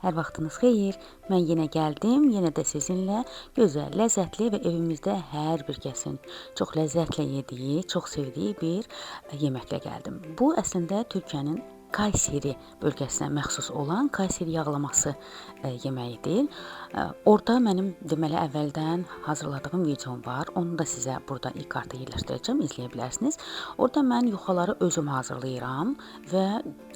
Hər vaxtınız xeyir. Mən yenə gəldim, yenə də sizinlə gözəl, ləzzətli və evimizdə hər bir kəsin çox ləzzətlə yediyi, çox sevdiyi bir yeməklə gəldim. Bu əslində Türkiyənin Kayseri bölgəsinə məxsus olan Kayseri yağlaması yeməyidir. Orada mənim deməli əvvəldən hazırladığım videom var. Onu da sizə burada ilk karta yerləşdirəcəm, izləyə bilərsiniz. Orada mən yuxaları özüm hazırlayıram və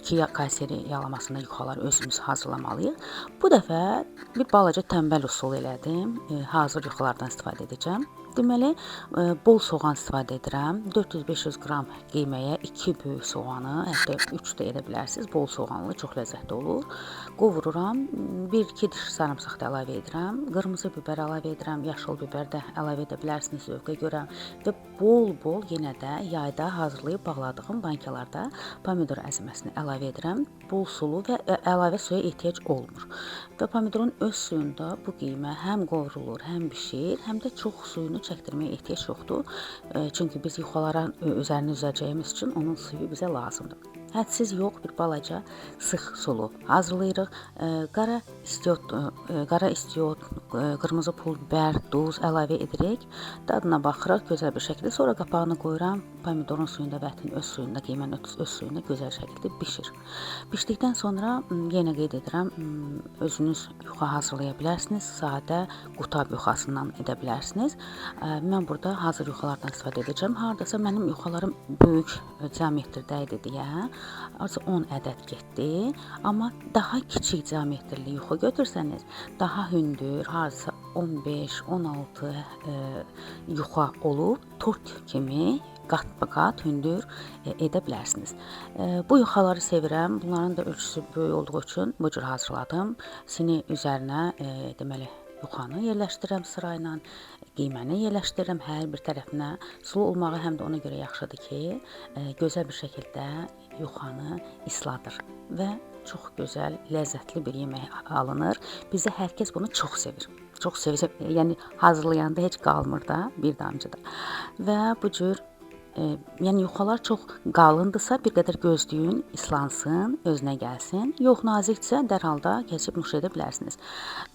ki Kayseri yağlamasında yuxaları özümüz hazırlamalıyıq. Bu dəfə bir balaca tənbəl üsul elədim. Hazır yuxalardan istifadə edəcəm. Deməli, bol soğan istifadə edirəm. 400-500 qram qiyməyə 2 böyük soğanı, hətta 3 də edə bilərsiniz. Bol soğanlı, çox ləzzətli olur. Qovururam. 1-2 diş sarımsaq da əlavə edirəm. Qırmızı biber əlavə edirəm. Yaşıl biber də əlavə edə bilərsiniz zövqə görə. Və bol-bol yenə də yayda hazırlayıb bağladığım bankalarda pomidor əzməsini əlavə edirəm. Bol sulu və əlavə suya ehtiyac olmur. Və pomidorun öz suyunda bu qiymə həm qovrulur, həm bişir, həm də çox suyunu çəkdirməyə ehtiyac yoxdur. Çünki biz yuxalara üzərini üzəcəyimiz üçün onun suyu bizə lazımdır. Hədsiz yox, bir balaca sıx sulu hazırlayırıq. Qara istiot, qırmızı pul biber, duz əlavə edirik. Dadına baxırıq gözəl bir şəkildə. Sonra qapağını qoyuram. Pomidorun suyunda və ətin öz suyunda, qiymənin öz suyunda gözəl şəkildə bişir. Bişdikdən sonra yenə qeyd edirəm, özünüz yuxa hazırlaya bilərsiniz. Sadə qutab yuxasından edə bilərsiniz. Mən burada hazır yuxalardan istifadə edəcəm. Hardasa mənim yuxalarım böyük diametrdə idi deyə artıq 10 ədəd getdi. Amma daha kiçik diametrli yuxa götürsəniz, daha hündür, hardasa 15-16 yuxa olub tort kimi qat-qat hündür edə bilərsiniz. Bu yuxaları sevirəm. Bunların da ölçüsü böyük olduğu üçün bu cür hazırladım. Sini üzərinə deməli yuxanı yerləşdirirəm sırayla, qiyməni yerləşdirirəm hər bir tərəfinə. Sulu olmağı həm də ona görə yaxşıdır ki, gözəl bir şəkildə yuxanı isladır və çox gözəl, ləzzətli bir yemək alınır. Bizdə hər kəs bunu çox sevir. Çox sevir. Yəni hazırlayanda heç qalmır da bir damcı da. Və bu cür yəni yuxalar çox qalındırsa bir qədər gözləyin, islansın, özünə gəlsin. Yox, nazikdirsə dərhal da keçib nuş edə bilərsiniz.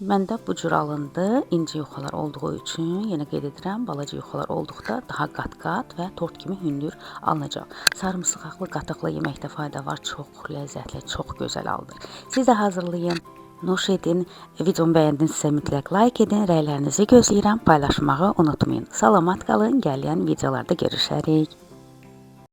Məndə bu cür alındı. İnci yuxalar olduğu üçün yenə qeyd edirəm, balaca yuxalar olduqda daha qat-qat və tort kimi hündür alınacaq. Sarımsaqlı, qatıqlı yeməkdə fayda var. Çox ləzzətli, çox gözəl alınır. Siz də hazırlayın. Nuş edin. Videomu bəyəndinizsə mütləq like edin. Rəylərinizi gözləyirəm. Paylaşmağı unutmayın. Salamat qalın. Gələn videolarda görüşərik.